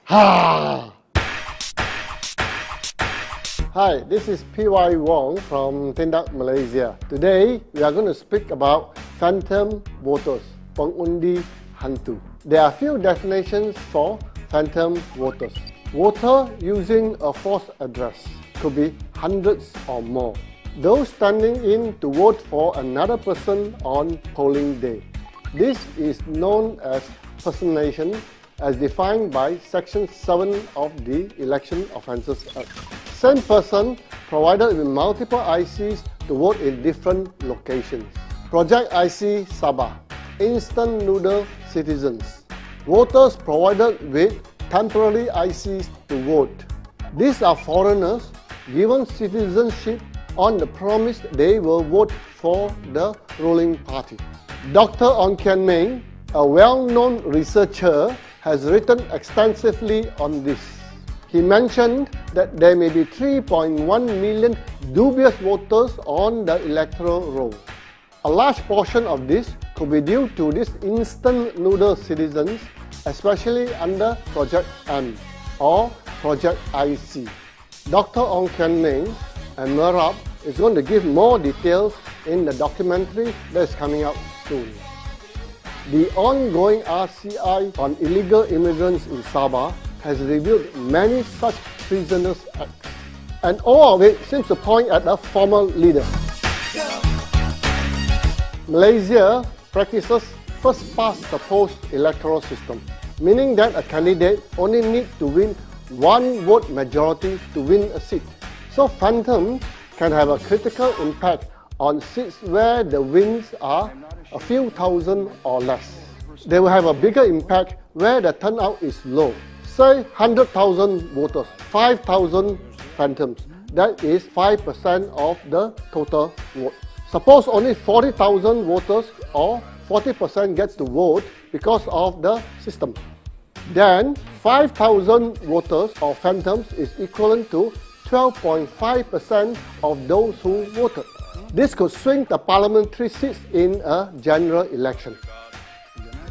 Hi, this is P.Y. Wong from Tindak, Malaysia. Today, we are going to speak about phantom voters, pengundi hantu. There are few definitions for phantom voters. Voter using a false address could be hundreds or more. Those standing in to vote for another person on polling day. This is known as personation, as defined by Section 7 of the Election Offences Act. Same person provided with multiple ICs to vote in different locations. Project IC Sabah, instant noodle citizens. Voters provided with temporary ICs to vote. These are foreigners given citizenship on the promise they will vote for the ruling party. Dr. Ong Kian Meng, a well-known researcher, has written extensively on this. He mentioned that there may be 3.1 million dubious voters on the electoral roll. A large portion of this could be due to these instant noodle citizens, especially under Project M or Project IC. Dr. Ong Kian Meng and Merab is going to give more details in the documentary that is coming out soon. The ongoing RCI on illegal immigrants in Sabah has revealed many such treasonous acts, and all of it seems to point at a former leader. Malaysia practices first past the post electoral system, meaning that a candidate only needs to win one vote majority to win a seat. So phantoms can have a critical impact on seats where the wins are a few thousand or less. They will have a bigger impact where the turnout is low. Say 100,000 voters, 5,000 phantoms. That is 5% of the total vote. Suppose only 40,000 voters or 40% gets to vote because of the system. Then 5,000 voters or phantoms is equivalent to 12.5% of those who voted. This could swing the parliamentary seats in a general election.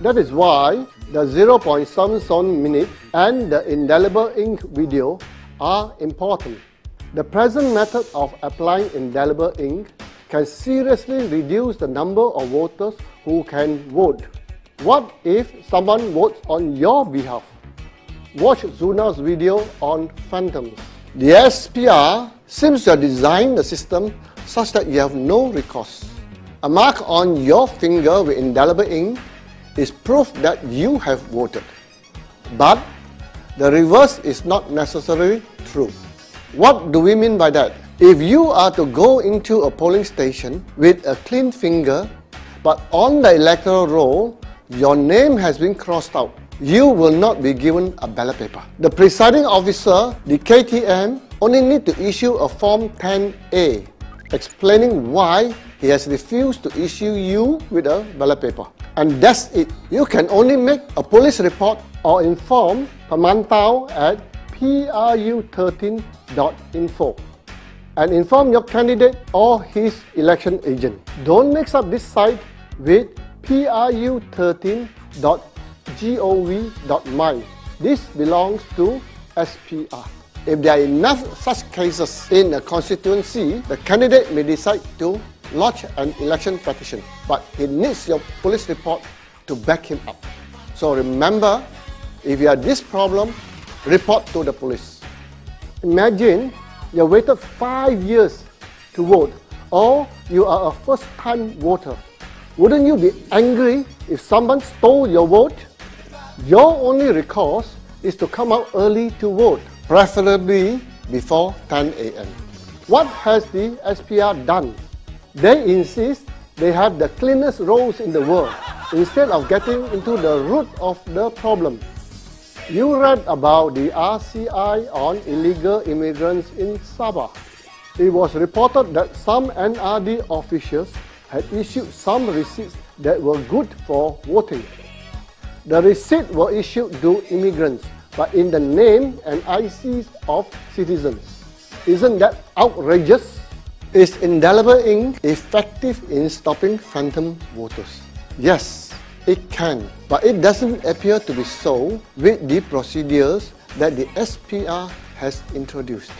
That is why the 0.77 minute and the indelible ink video are important. The present method of applying indelible ink can seriously reduce the number of voters who can vote. What if someone votes on your behalf? Watch Zuna's video on phantoms. The SPR seems to have designed the system such that you have no recourse. A mark on your finger with indelible ink is proof that you have voted. But the reverse is not necessarily true. What do we mean by that? If you are to go into a polling station with a clean finger, but on the electoral roll, your name has been crossed out, you will not be given a ballot paper. The presiding officer, the KTM, only need to issue a Form 10A explaining why he has refused to issue you with a ballot paper. And that's it. You can only make a police report or inform Pemantau at pru13.info and inform your candidate or his election agent. Don't mix up this site with pru13.gov.my. This belongs to SPR. If there are enough such cases in a constituency, the candidate may decide to lodge an election petition, but he needs your police report to back him up. So remember, if you have this problem, report to the police. Imagine you waited 5 years to vote, or you are a first-time voter. Wouldn't you be angry if someone stole your vote? Your only recourse is to come out early to vote, preferably before 10 a.m. What has the SPR done? They insist they have the cleanest rolls in the world, instead of getting into the root of the problem. You read about the RCI on illegal immigrants in Sabah. It was reported that some NRD officials had issued some receipts that were good for voting. The receipts were issued to immigrants, but in the name and ICs of citizens. Isn't that outrageous? Is indelible ink effective in stopping phantom voters? Yes, it can, but it doesn't appear to be so with the procedures that the SPR has introduced.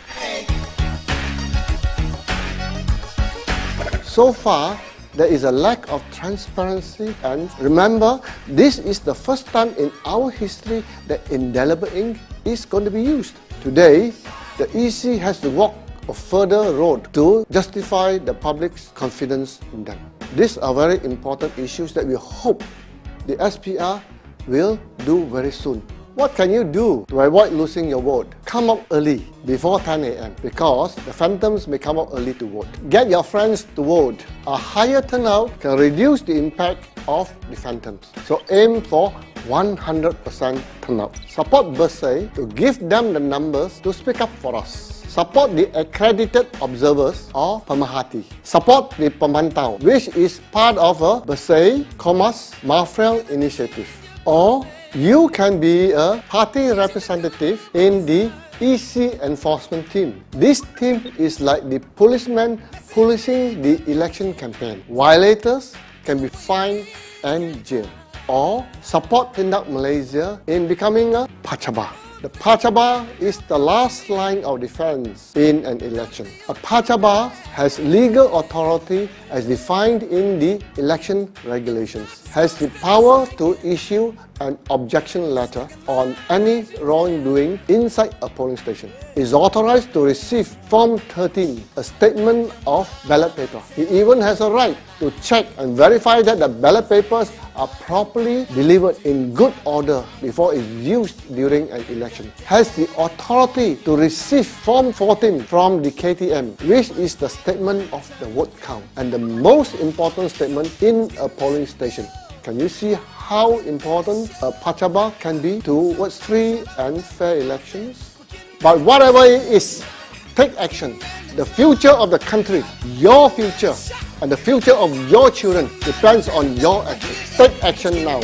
So far, there is a lack of transparency, and remember, this is the first time in our history that indelible ink is going to be used. Today, the EC has to walk a further road to justify the public's confidence in them. These are very important issues that we hope the SPR will do very soon. What can you do to avoid losing your vote? Come up early, before 10 AM, because the phantoms may come up early to vote. Get your friends to vote. A higher turnout can reduce the impact of the phantoms. So aim for 100% turnout. Support Bersih to give them the numbers to speak up for us. Support the accredited observers or pemerhati. Support the pemantau, which is part of a Bersih, Mafrel initiative. Or you can be a party representative in the EC enforcement team. This team is like the policeman policing the election campaign. Violators can be fined and jailed. Or support Tindak Malaysia in becoming a Pachaba. The Pachaba is the last line of defense in an election. A Pachaba has legal authority as defined in the election regulations, has the power to issue an objection letter on any wrongdoing inside a polling station, is authorized to receive Form 13, a statement of ballot paper. He even has a right to check and verify that the ballot papers are properly delivered in good order before it's used during an election. Has the authority to receive Form 14 from the KTM, which is the statement of the vote count and the most important statement in a polling station. Can you see how important a Pachaba can be towards free and fair elections? But whatever it is, take action. The future of the country, your future, and the future of your children depends on your action. Take action now.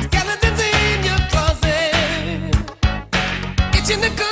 Skeletons in your closet, itching to